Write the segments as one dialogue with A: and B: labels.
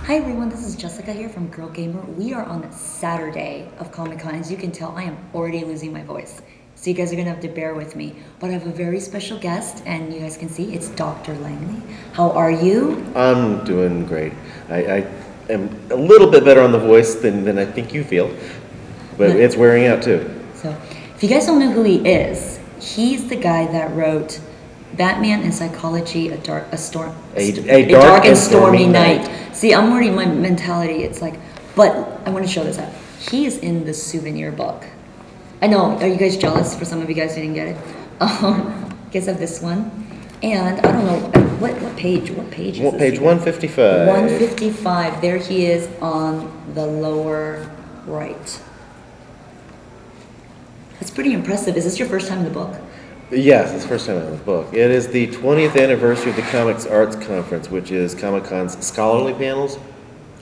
A: Hi everyone, this is Jessica here from Girl Gamer. We are on Saturday of Comic Con. As you can tell, I am already losing my voice. So you guys are gonna have to bear with me. But I have a very special guest, and you guys can see it's Dr. Langley. How are you?
B: I'm doing great. I am a little bit better on the voice than I think you feel, but it's wearing out too.
A: So, if you guys don't know who he is, he's the guy that wrote Batman and Psychology, a Dark and Stormy Night. See, I'm already, my mentality, it's like, but I want to show this out. He is in the souvenir book. I know, are you guys jealous for some of you guys who didn't get it? You guys have this one. And I don't know, what page is this?
B: Page 155.
A: 155, there he is on the lower right. That's pretty impressive. Is this your first time in the book?
B: Yes, it's the first time in the book. It is the 20th anniversary of the Comics Arts Conference, which is Comic-Con's scholarly panels,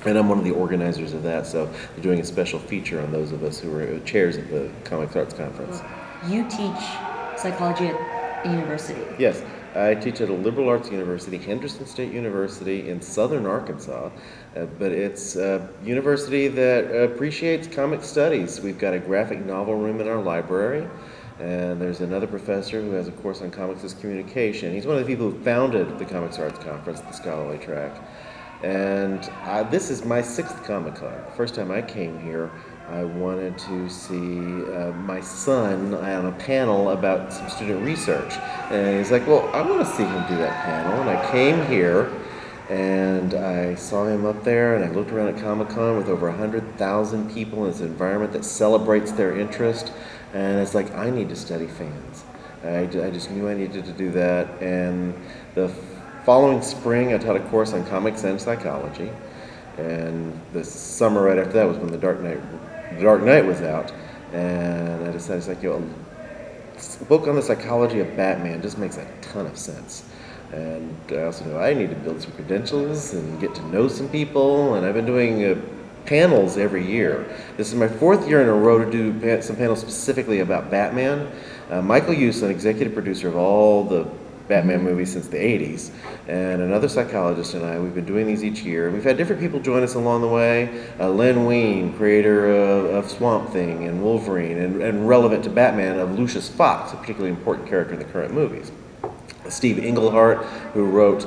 B: and I'm one of the organizers of that, so they're doing a special feature on those of us who are chairs at the Comics Arts Conference.
A: You teach psychology at a university?
B: Yes, I teach at a liberal arts university, Henderson State University in southern Arkansas, but it's a university that appreciates comic studies. We've got a graphic novel room in our library. And there's another professor who has a course on comics as communication. He's one of the people who founded the Comics Arts Conference, the scholarly track. And this is my 6th Comic-Con. The first time I came here, I wanted to see my son on a panel about some student research. And he's like, well, I want to see him do that panel. And I came here, and I saw him up there, and I looked around at Comic-Con with over 100,000 people in this environment that celebrates their interest. And it's like, I need to study fans. I just knew I needed to do that. And the following spring, I taught a course on comics and psychology. And the summer right after that was when The Dark Knight was out. And I decided, it's like, a book on the psychology of Batman just makes a ton of sense. And I also know I need to build some credentials and get to know some people. And I've been doing panels every year. This is my 4th year in a row to do some panels specifically about Batman. Michael Uslan, executive producer of all the Batman movies since the 80s, and another psychologist and I, we've been doing these each year. We've had different people join us along the way. Len Wein, creator of Swamp Thing and Wolverine, and relevant to Batman, of Lucius Fox, a particularly important character in the current movies. Steve Englehart, who wrote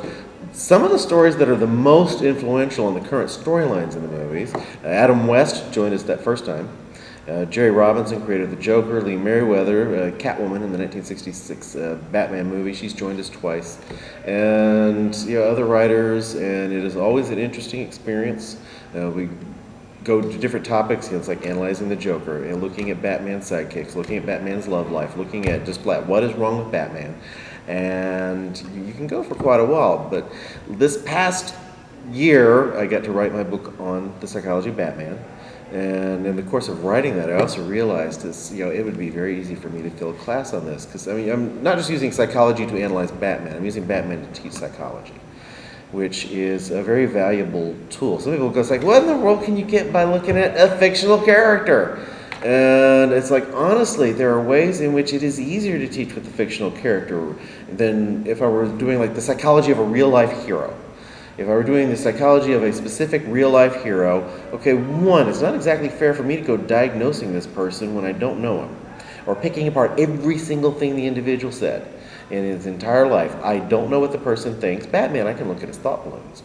B: some of the stories that are the most influential in the current storylines in the movies. Adam West joined us that first time. Jerry Robinson created the Joker. Lee Merriweather, Catwoman in the 1966 Batman movie. She's joined us twice. And other writers, and it is always an interesting experience. We go to different topics. It's like analyzing the Joker, and looking at Batman's sidekicks, looking at Batman's love life, looking at just what is wrong with Batman. And you can go for quite a while, but this past year I got to write my book on the psychology of Batman, and in the course of writing that I also realized it would be very easy for me to fill a class on this, because I'm not just using psychology to analyze Batman, I'm using Batman to teach psychology, which is a very valuable tool. Some people go like, what in the world can you get by looking at a fictional character? And it's like, honestly, there are ways in which it is easier to teach with a fictional character than if I were doing like the psychology of a real-life hero. If I were doing the psychology of a specific real-life hero, okay, one, it's not exactly fair for me to go diagnosing this person when I don't know him, or picking apart every single thing the individual said in his entire life. I don't know what the person thinks. Batman, I can look at his thought balloons.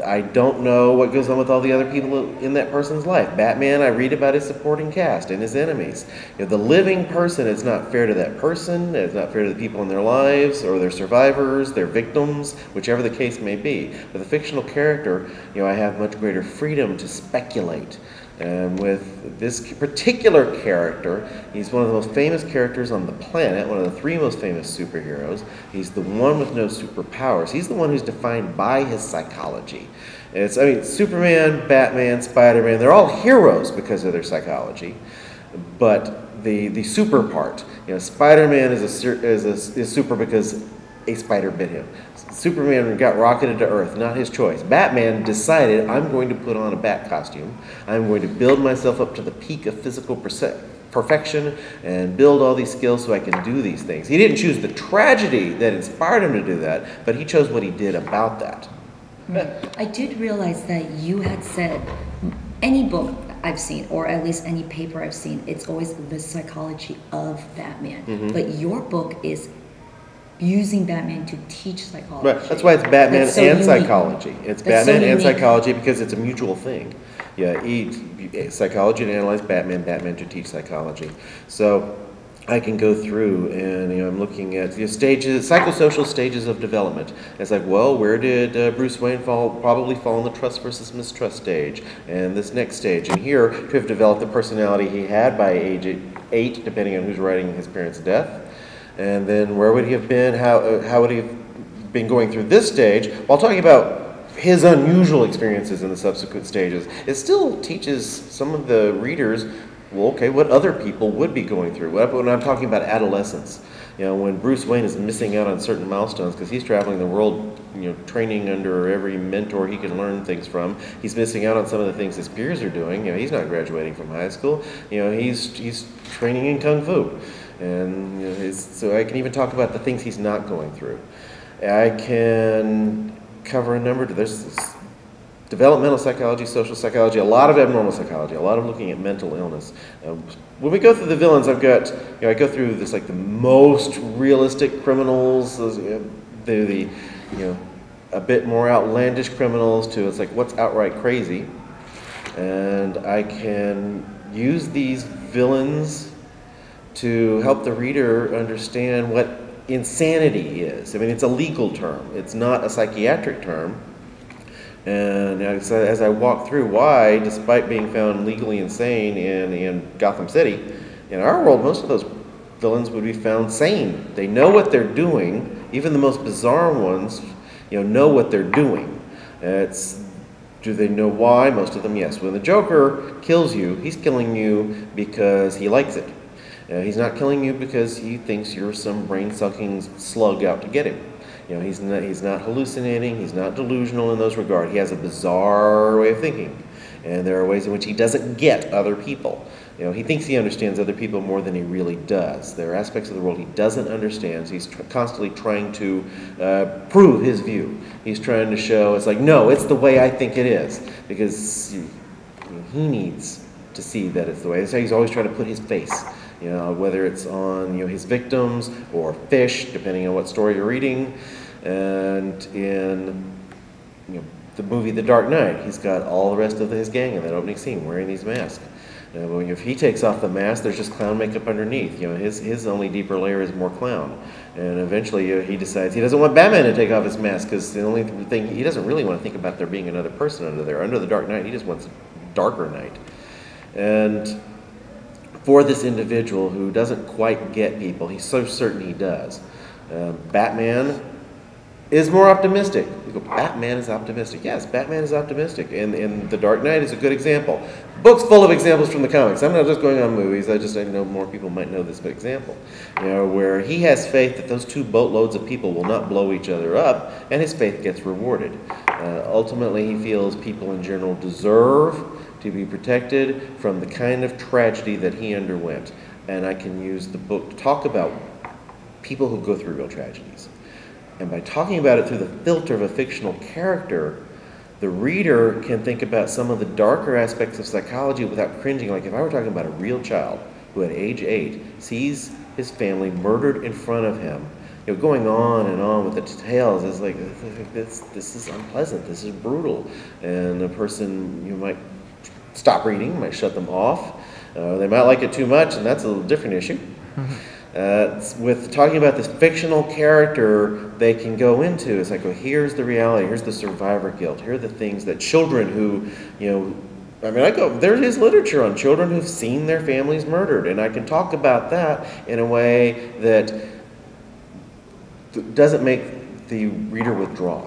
B: I don't know what goes on with all the other people in that person's life. Batman, I read about his supporting cast and his enemies. The living person, it's not fair to that person, it's not fair to the people in their lives, or their survivors, their victims, whichever the case may be. With a fictional character, I have much greater freedom to speculate. And with this particular character, he's one of the most famous characters on the planet, one of the 3 most famous superheroes. He's the one with no superpowers. He's the one who's defined by his psychology. Superman, Batman, Spider-Man, they're all heroes because of their psychology. But the super part, Spider-Man is super because a spider bit him. Superman got rocketed to Earth, not his choice. Batman decided, I'm going to put on a bat costume. I'm going to build myself up to the peak of physical perfection and build all these skills so I can do these things. He didn't choose the tragedy that inspired him to do that, but he chose what he did about that.
A: I did realize that you had said any book I've seen, or at least any paper I've seen, it's always the psychology of Batman. But your book is using Batman to teach psychology.
B: Right. That's why it's Batman
A: so
B: and
A: unique.
B: Psychology. It's
A: That's
B: Batman
A: so
B: and
A: unique.
B: psychology because it's a mutual thing. Yeah, psychology to analyze Batman, Batman to teach psychology. So I can go through and I'm looking at stages, psychosocial stages of development. It's like, well, where did Bruce Wayne probably fall in the trust versus mistrust stage, and this next stage, and here to have developed the personality he had by age 8, depending on who's writing his parents' death, and then where would he have been? How would he have been going through this stage while talking about his unusual experiences in the subsequent stages? It still teaches some of the readers, well, okay, what other people would be going through. When I'm talking about adolescence, when Bruce Wayne is missing out on certain milestones because he's traveling the world, training under every mentor he can learn things from. He's missing out on some of the things his peers are doing. He's not graduating from high school. He's training in kung fu, and so I can even talk about the things he's not going through. I can cover a number. There's developmental psychology, social psychology, a lot of abnormal psychology, a lot of looking at mental illness. When we go through the villains, I go through this like the most realistic criminals, the a bit more outlandish criminals to it's like what's outright crazy, and I can use these villains to help the reader understand what insanity is. I mean, it's a legal term. It's not a psychiatric term. And as I walk through why, despite being found legally insane in Gotham City, in our world, most of those villains would be found sane. They know what they're doing. Even the most bizarre ones, know what they're doing. Do they know why? Most of them, yes. When the Joker kills you, he's killing you because he likes it. He's not killing you because he thinks you're some brain-sucking slug out to get him. He's not hallucinating, he's not delusional in those regards. He has a bizarre way of thinking. And there are ways in which he doesn't get other people. He thinks he understands other people more than he really does. There are aspects of the world he doesn't understand. So he's constantly trying to prove his view. He's trying to show, it's like, no, it's the way I think it is. Because he needs to see that it's the way. So he's always trying to put his face. Whether it's on his victims or fish, depending on what story you're reading. And in the movie The Dark Knight, he's got all the rest of his gang in that opening scene wearing these masks. If he takes off the mask, there's just clown makeup underneath. His only deeper layer is more clown. And eventually he decides he doesn't want Batman to take off his mask because the only thing he doesn't really want to think about there being another person under there. Under the Dark Knight, he just wants a darker night. And for this individual who doesn't quite get people, he's so certain he does. Batman is more optimistic. You go, Batman is optimistic. Yes, Batman is optimistic. And The Dark Knight is a good example. Book's full of examples from the comics. I'm not just going on movies. I know more people might know this example. Where he has faith that those two boatloads of people will not blow each other up, and his faith gets rewarded. Ultimately, he feels people in general deserve to be protected from the kind of tragedy that he underwent. And I can use the book to talk about people who go through real tragedies. And by talking about it through the filter of a fictional character, the reader can think about some of the darker aspects of psychology without cringing. Like if I were talking about a real child who at age 8 sees his family murdered in front of him, going on and on with the details is like, this is unpleasant, this is brutal. And a person, might stop reading, might shut them off. They might like it too much, and that's a little different issue. With talking about this fictional character, they can go into, it's like, well, here's the reality, here's the survivor guilt, here are the things that children who, there is literature on children who've seen their families murdered, and I can talk about that in a way that doesn't make the reader withdraw.